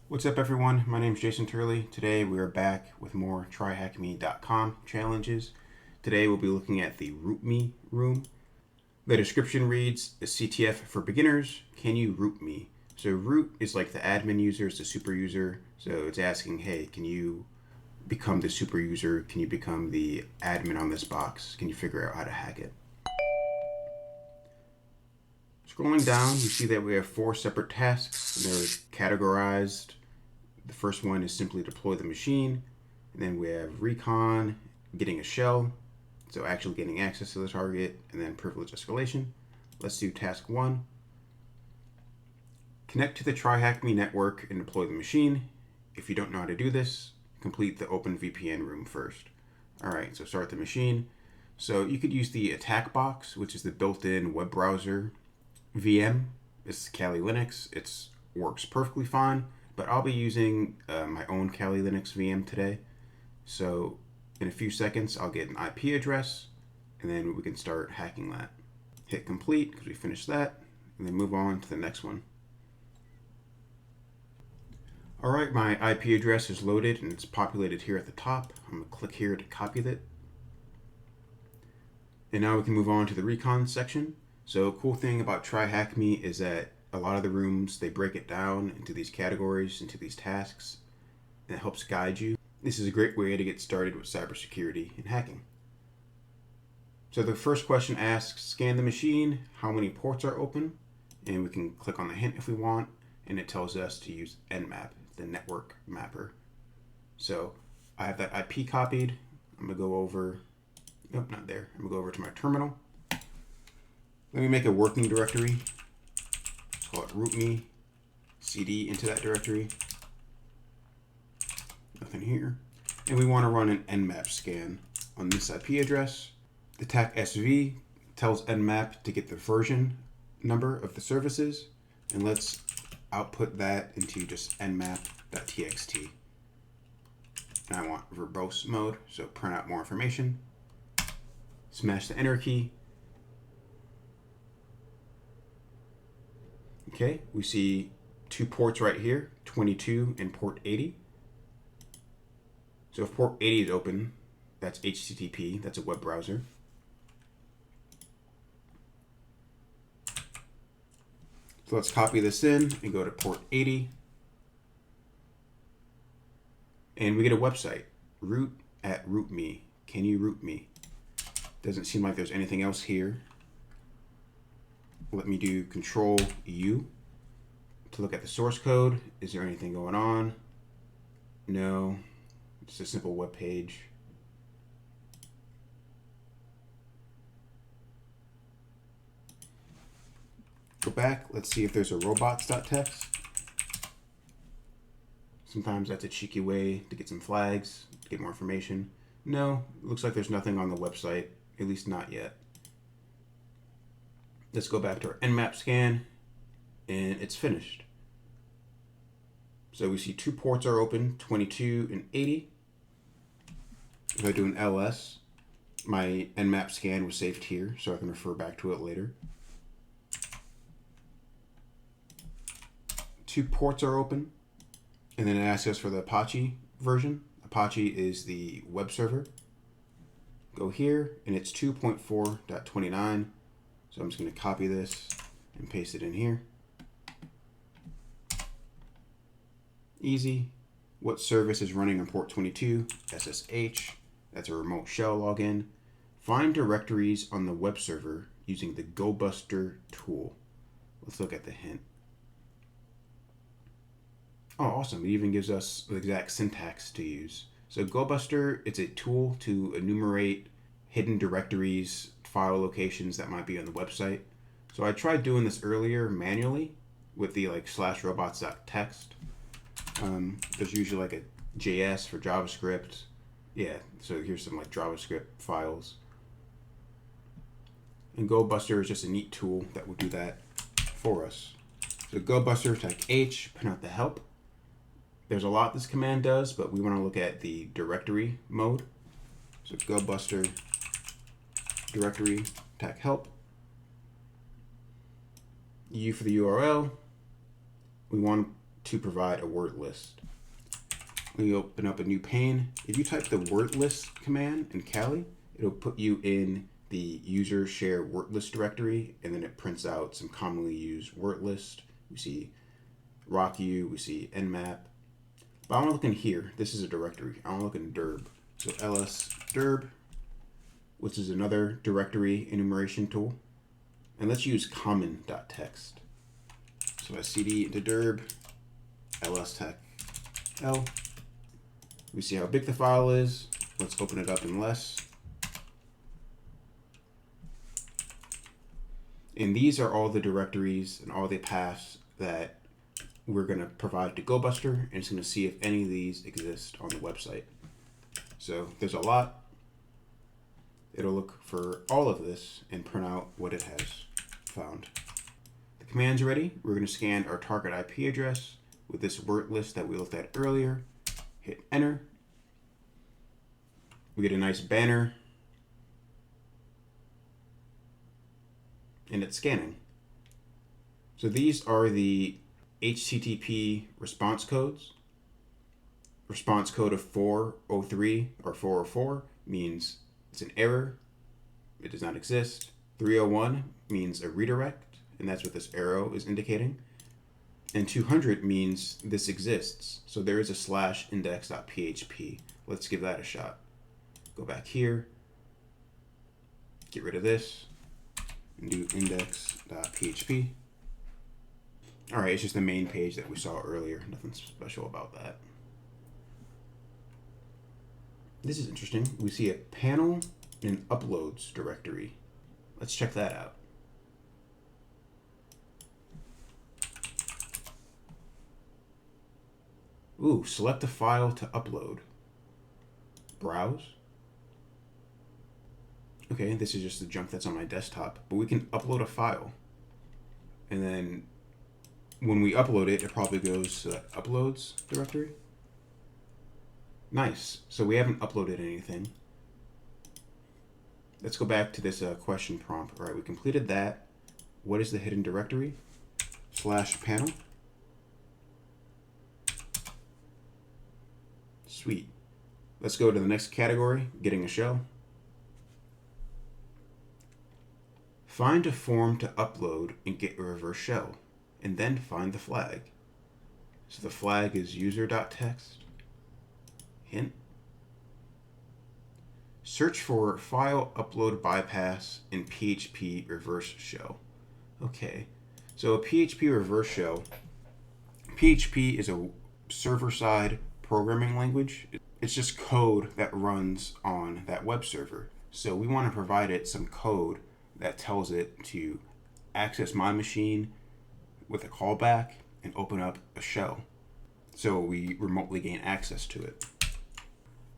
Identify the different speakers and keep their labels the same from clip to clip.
Speaker 1: What's up, everyone? My name is Jason Turley. Today we are back with more TryHackMe.com challenges. Today we'll be looking at the RootMe room. The description reads, a CTF for beginners, can you root me? So root is like the admin user, it's the super user. So it's asking, hey, can you become the super user? Can you become the admin on this box? Can you figure out how to hack it? Scrolling down, you see that we have 4 separate tasks, and they're categorized. The first one is simply deploy the machine, and then we have recon, getting a shell, so actually getting access to the target, and then privilege escalation. Let's do task 1. Connect to the TryHackMe network and deploy the machine. If you don't know how to do this, complete the OpenVPN room first. Alright, so start the machine. So you could use the attack box, which is the built-in web browser VM. It's Kali Linux. It works perfectly fine, but I'll be using my own Kali Linux VM today. So in a few seconds, I'll get an IP address, and then we can start hacking that. Hit complete because we finished that, and then move on to the next one. All right, my IP address is loaded and it's populated here at the top. I'm gonna click here to copy that. And now we can move on to the recon section. So cool thing about TryHackMe is that a lot of the rooms, they break it down into these categories, into these tasks, and it helps guide you. This is a great way to get started with cybersecurity and hacking. So the first question asks, scan the machine, how many ports are open? And we can click on the hint if we want, and it tells us to use Nmap, the network mapper. So I have that IP copied. I'm gonna go over, nope, not there. I'm gonna go over to my terminal. Let me make a working directory. Let's call it RootMe. CD into that directory. Nothing here. And we want to run an Nmap scan on this IP address. The TAC SV tells Nmap to get the version number of the services. And let's output that into just nmap.txt. And I want verbose mode, so print out more information. Smash the enter key. Okay, we see 2 ports right here, 22 and port 80. So if port 80 is open, that's HTTP, that's a web browser. So let's copy this in and go to port 80. And we get a website, root@RootMe. Can you root me? Doesn't seem like there's anything else here. Let me do Control U to look at the source code. Is there anything going on? No, it's a simple web page. Go back, let's see if there's a robots.txt. Sometimes that's a cheeky way to get some flags, to get more information. No, it looks like there's nothing on the website, at least not yet. Let's go back to our Nmap scan, and it's finished. So we see 2 ports are open, 22 and 80. If I do an ls, my Nmap scan was saved here, so I can refer back to it later. 2 ports are open, and then it asks us for the Apache version. Apache is the web server. Go here, and it's 2.4.29. So I'm just going to copy this and paste it in here. Easy. What service is running on port 22? SSH. That's a remote shell login. Find directories on the web server using the GoBuster tool. Let's look at the hint. Oh, awesome. It even gives us the exact syntax to use. So GoBuster, it's a tool to enumerate hidden directories, file locations that might be on the website. So I tried doing this earlier manually with the /robots.txt. There's usually like a JS for JavaScript. Yeah, so here's some JavaScript files. And GoBuster is just a neat tool that will do that for us. So GoBuster, type H, print out the help. There's a lot this command does, but we want to look at the directory mode. So GoBuster directory, tag help. U for the URL. We want to provide a word list. When you open up a new pane, if you type the word list command in Kali, it'll put you in the user share word list directory, and then it prints out some commonly used word list. We see RockU, we see Nmap. But I want to look in here. This is a directory. I want to look in derb. So ls derb, which is another directory enumeration tool. And let's use common.txt. So I cd into derb, ls-tech-l. We see how big the file is. Let's open it up in less. And these are all the directories and all the paths that we're going to provide to GoBuster, and it's going to see if any of these exist on the website. So there's a lot. It'll look for all of this and print out what it has found. The command's ready. We're going to scan our target IP address with this word list that we looked at earlier. Hit enter. We get a nice banner. And it's scanning. So these are the HTTP response codes. Response code of 403 or 404 means it's an error. It does not exist. 301 means a redirect, and that's what this arrow is indicating. And 200 means this exists. So there is a /index.php. Let's give that a shot. Go back here. Get rid of this. And do index.php. All right, it's just the main page that we saw earlier. Nothing special about that. This is interesting. We see a panel and uploads directory. Let's check that out. Ooh, select a file to upload. Browse. Okay, this is just the junk that's on my desktop, but we can upload a file. And then when we upload it, it probably goes to that uploads directory. Nice. So we haven't uploaded anything. Let's go back to this question prompt. All right, we completed that. What is the hidden directory? /panel. Sweet. Let's go to the next category, getting a shell. Find a form to upload and get a reverse shell, and then find the flag. So the flag is user.txt. Hint. Search for file upload bypass in PHP reverse shell. Okay, so a PHP reverse shell. PHP is a server-side programming language. It's just code that runs on that web server. So we want to provide it some code that tells it to access my machine with a callback and open up a shell. So we remotely gain access to it.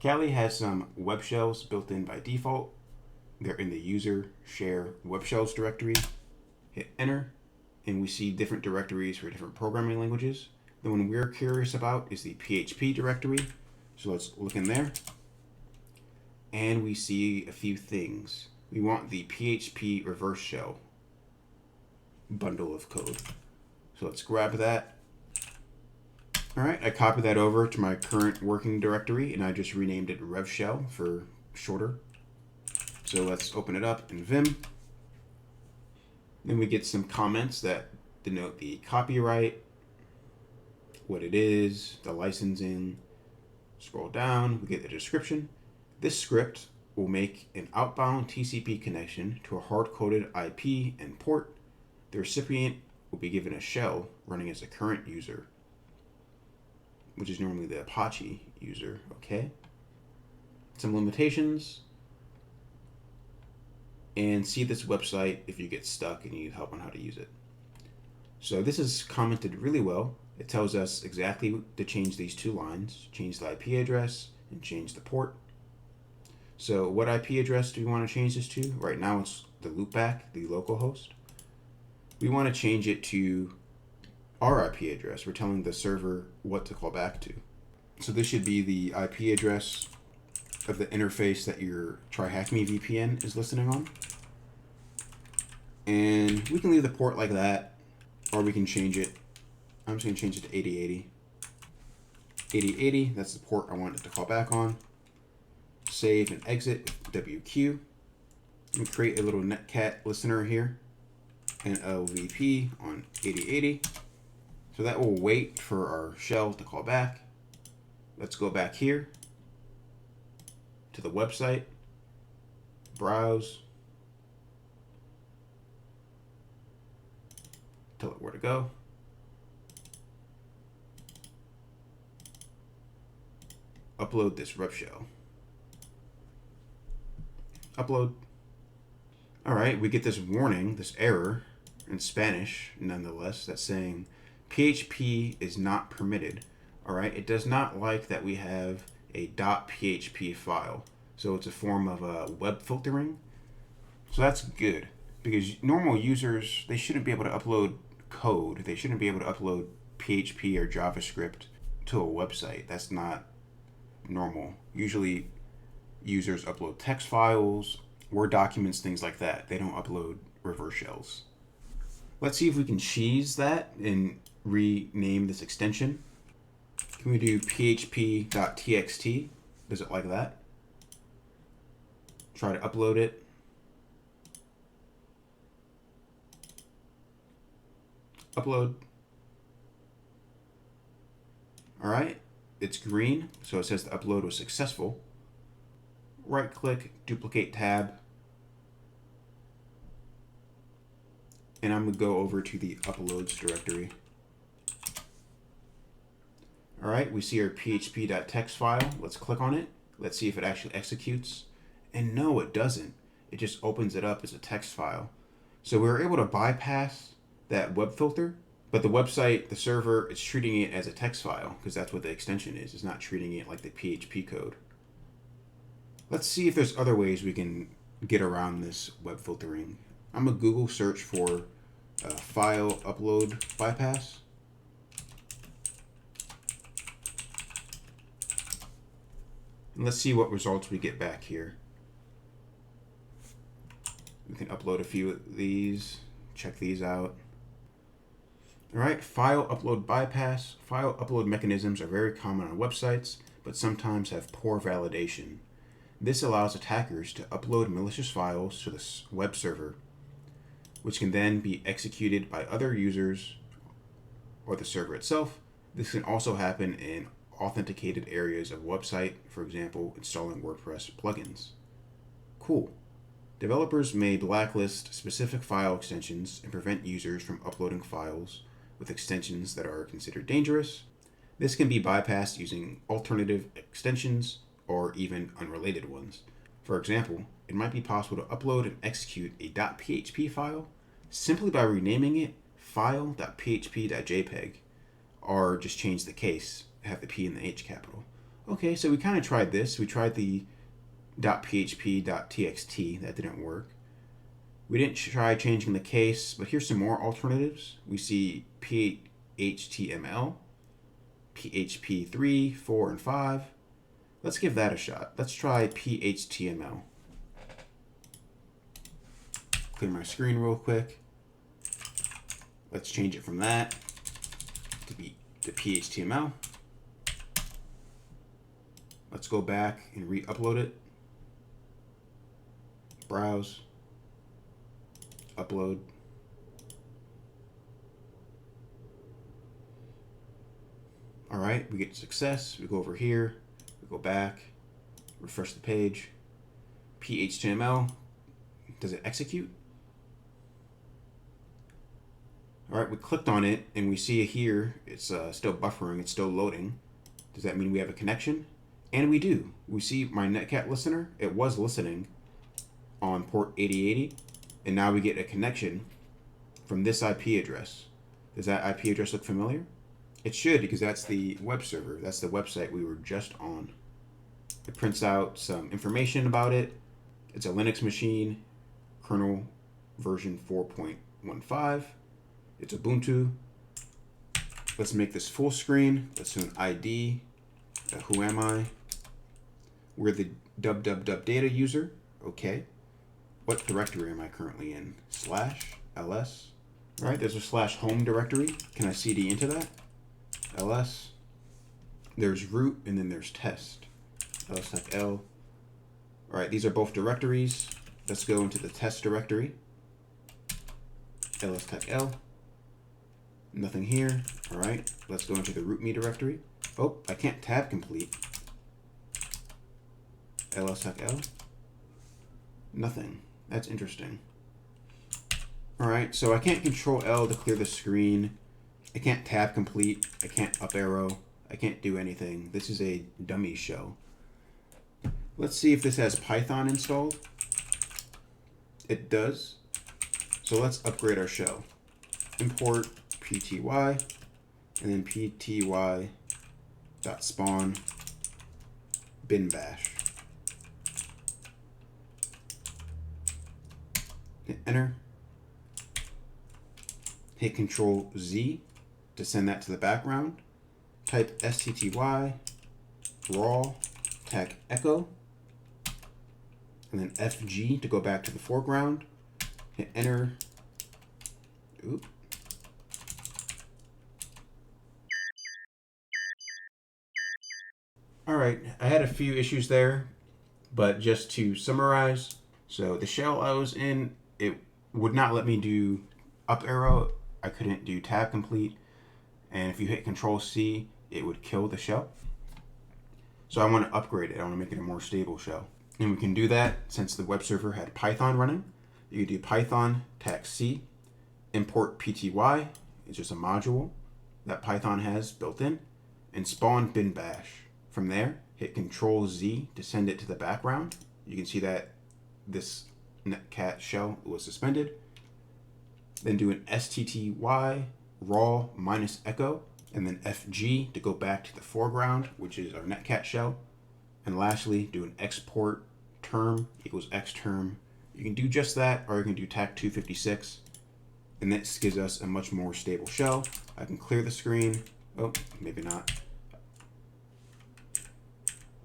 Speaker 1: Kali has some web shells built in by default. They're in the user share web shells directory. Hit enter, and we see different directories for different programming languages. The one we're curious about is the PHP directory. So let's look in there. And we see a few things. We want the PHP reverse shell bundle of code. So let's grab that. All right, I copied that over to my current working directory, and I just renamed it RevShell for shorter. So let's open it up in Vim. Then we get some comments that denote the copyright, what it is, the licensing. Scroll down, we get the description. This script will make an outbound TCP connection to a hard-coded IP and port. The recipient will be given a shell running as a current user, which is normally the Apache user, okay? Some limitations. And see this website if you get stuck and you need help on how to use it. So this is commented really well. It tells us exactly to change these two lines, change the IP address and change the port. So what IP address do we want to change this to? Right now it's the loopback, the local host. We want to change it to our IP address. We're telling the server what to call back to. So this should be the IP address of the interface that your TryHackMe VPN is listening on. And we can leave the port like that, or we can change it I'm just going to change it to 8080. 8080, that's the port I want it to call back on. Save and exit with WQ. And create a little netcat listener here. And LVP on 8080. So that will wait for our shell to call back. Let's go back here to the website. Browse. Tell it where to go. Upload this rep shell. Upload. All right, we get this warning, this error in Spanish, nonetheless, that's saying PHP is not permitted. All right, it does not like that we have a .php file. So it's a form of web filtering. So that's good, because normal users, they shouldn't be able to upload code. They shouldn't be able to upload PHP or JavaScript to a website. That's not normal. Usually users upload text files, Word documents, things like that. They don't upload reverse shells. Let's see if we can cheese that and rename this extension. Can we do php.txt? Does it like that? Try to upload it. Upload. All right, it's green, so it says the upload was successful. Right click, duplicate tab. And I'm gonna go over to the uploads directory. All right, we see our php.txt file. Let's click on it. Let's see if it actually executes. And no, it doesn't. It just opens it up as a text file. So we were able to bypass that web filter, but the website, the server, it's treating it as a text file because that's what the extension is. It's not treating it like the PHP code. Let's see if there's other ways we can get around this web filtering. I'm gonna Google search for file upload bypass. And let's see what results we get back here. We can upload a few of these, check these out. All right, file upload bypass. File upload mechanisms are very common on websites, but sometimes have poor validation. This allows attackers to upload malicious files to the web server, which can then be executed by other users or the server itself. This can also happen in authenticated areas of a website, for example, installing WordPress plugins. Cool. Developers may blacklist specific file extensions and prevent users from uploading files with extensions that are considered dangerous. This can be bypassed using alternative extensions or even unrelated ones. For example, it might be possible to upload and execute a .php file simply by renaming it file.php.jpg, or just change the case, have the P and the H capital. Okay, so we kind of tried this. We tried the .php.txt, that didn't work. We didn't try changing the case, but here's some more alternatives. We see PHTML, PHP 3, 4, and 5. Let's give that a shot. Let's try PHTML. Clear my screen real quick. Let's change it from that to PHTML. Let's go back and re-upload it. Browse. Upload. All right, we get success. We go over here. We go back. Refresh the page. PHTML. Does it execute? All right, we clicked on it and we see here it's still buffering. It's still loading. Does that mean we have a connection? And we do. We see my netcat listener. It was listening on port 8080. And now we get a connection from this IP address. Does that IP address look familiar? It should, because that's the web server. That's the website we were just on. It prints out some information about it. It's a Linux machine, kernel version 4.15. It's Ubuntu. Let's make this full screen. Let's do an ID. Who am I? We're the www.data user. Okay. What directory am I currently in? /ls. All right, there's a /home directory. Can I cd into that? ls. There's root, and then there's test. ls-l. All right, these are both directories. Let's go into the test directory. ls-l. Nothing here. All right, let's go into the RootMe directory. Oh, I can't tab complete. ls-l. Nothing. That's interesting. All right, so I can't control L to clear the screen. I can't tab complete. I can't up arrow. I can't do anything. This is a dummy shell. Let's see if this has Python installed. It does. So let's upgrade our shell. Import pty, and then pty.spawn bin bash. Hit enter. Hit Control Z to send that to the background. Type stty raw tag echo, and then FG to go back to the foreground. Hit enter. Oop. All right, I had a few issues there, but just to summarize, so the shell I was in, it would not let me do up arrow. I couldn't do tab complete, and if you hit Control C, it would kill the shell. So I want to upgrade it. I want to make it a more stable shell. And we can do that since the web server had Python running. You can do Python tag C, import pty, it's just a module that Python has built in, and spawn bin bash. From there, hit Control Z to send it to the background. You can see that this netcat shell was suspended. Then do an stty raw minus echo, and then FG to go back to the foreground, which is our netcat shell. And lastly, do an export term equals xterm. You can do just that, or you can do tac 256, and this gives us a much more stable shell. I can clear the screen. Oh, maybe not.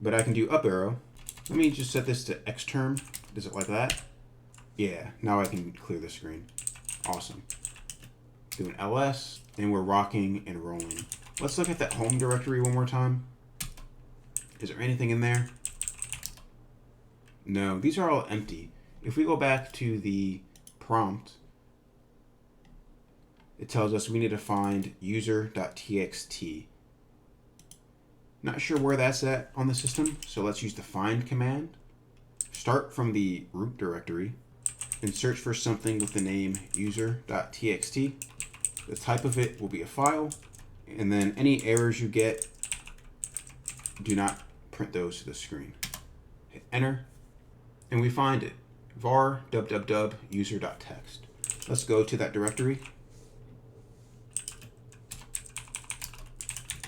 Speaker 1: But I can do up arrow. Let me just set this to xterm. Does it like that? Yeah, now I can clear the screen. Awesome. Do an ls, and we're rocking and rolling. Let's look at that home directory one more time. Is there anything in there? No, these are all empty. If we go back to the prompt, it tells us we need to find user.txt. Not sure where that's at on the system, so let's use the find command. Start from the root directory and search for something with the name user.txt. The type of it will be a file, and then any errors you get, do not print those to the screen. Hit enter, and we find it. var www user.txt. Let's go to that directory.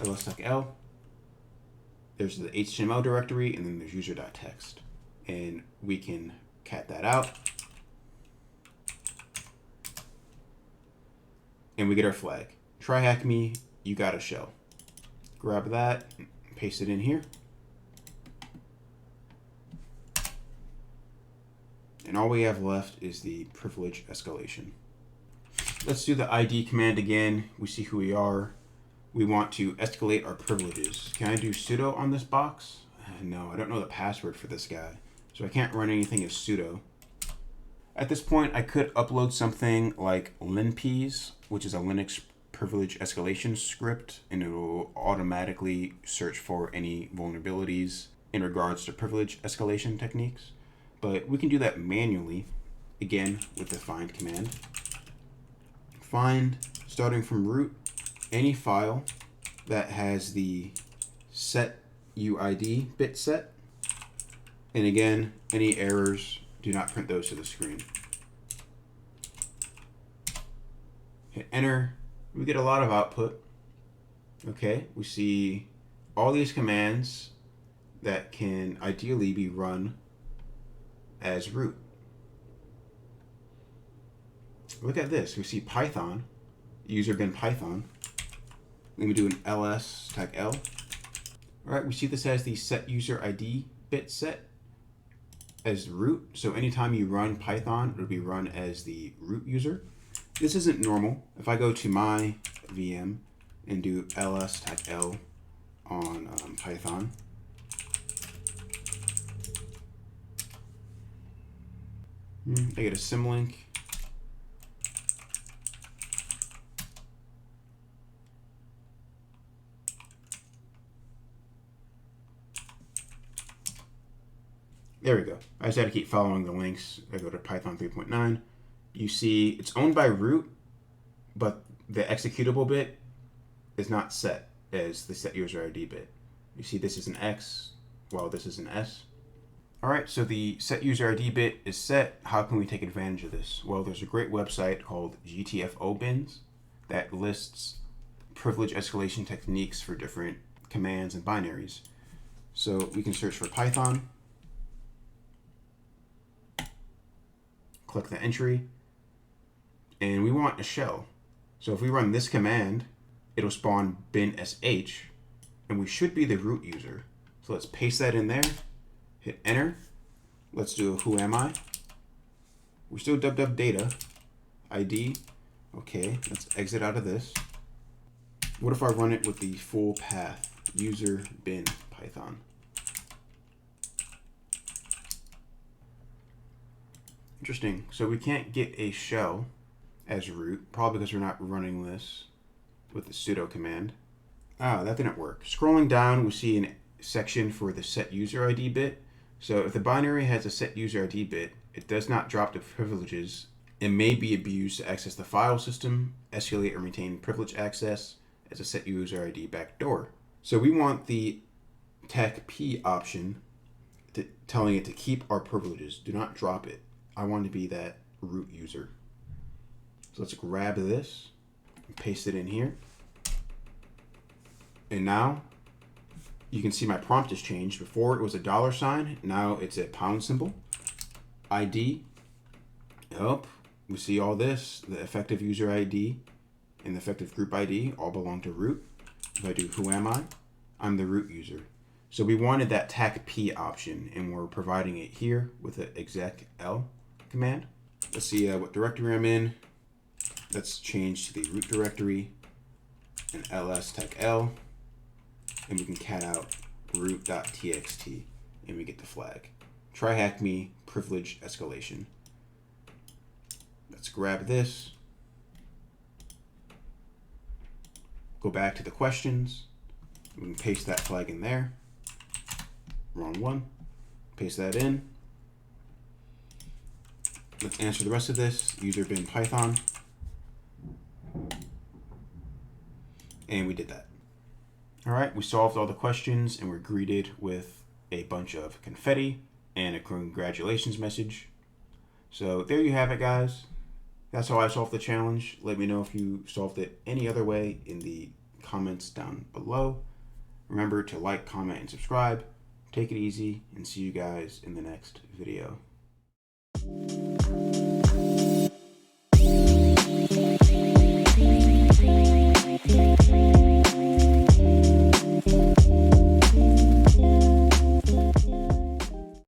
Speaker 1: ls-l. There's the HTML directory, and then there's user.txt. And we can cat that out. And we get our flag. TryHackMe, you got a shell. Grab that, paste it in here. And all we have left is the privilege escalation. Let's do the ID command again. We see who we are. We want to escalate our privileges. Can I do sudo on this box? No, I don't know the password for this guy. So I can't run anything as sudo. At this point, I could upload something like linps, which is a Linux privilege escalation script, and it will automatically search for any vulnerabilities in regards to privilege escalation techniques. But we can do that manually, again, with the find command. Find, starting from root, any file that has the set UID bit set. And again, any errors, do not print those to the screen. Hit enter. We get a lot of output. Okay, we see all these commands that can ideally be run as root. Look at this. We see Python, user bin Python. Then we do an ls tag l. All right, we see this has the set user ID bit set as root. So anytime you run Python, it'll be run as the root user. This isn't normal. If I go to my VM and do ls-l on Python, I get a symlink. There we go. I just had to keep following the links. I go to Python 3.9. You see it's owned by root, but the executable bit is not set as the set user ID bit. You see this is an X, while this is an S. All right, so the set user ID bit is set. How can we take advantage of this? Well, there's a great website called GTFO bins that lists privilege escalation techniques for different commands and binaries. So we can search for Python, click the entry, and we want a shell. So if we run this command, it'll spawn bin sh, and we should be the root user. So let's paste that in there, hit enter. Let's do a who am I. We're still www data, ID. Okay, let's exit out of this. What if I run it with the full path, user bin Python? Interesting. So we can't get a shell as root, probably because we're not running this with the sudo command. Ah, that didn't work. Scrolling down, we see a section for the set user ID bit. So if the binary has a set user ID bit, it does not drop the privileges. It may be abused to access the file system, escalate or maintain privilege access as a set user ID backdoor. So we want the TAC-P option telling it to keep our privileges. Do not drop it. I want to be that root user. So let's grab this and paste it in here. And now you can see my prompt has changed. Before it was a $sign, now it's a pound symbol. ID. Yep. We see all this. The effective user ID and the effective group ID all belong to root. If I do who am I, I'm the root user. So we wanted that TAC-P option, and we're providing it here with the exec-l command. Let's see what directory I'm in. Let's change to the root directory and ls-l, and we can cat out root.txt, and we get the flag. TryHackMe privilege escalation. Let's grab this. Go back to the questions. We can paste that flag in there. Wrong one. Paste that in. Let's answer the rest of this. User bin Python. And we did that. All right, we solved all the questions and we're greeted with a bunch of confetti and a congratulations message. So there you have it, guys. That's how I solved the challenge. Let me know if you solved it any other way in the comments down below. Remember to like, comment, and subscribe. Take it easy, and see you guys in the next video.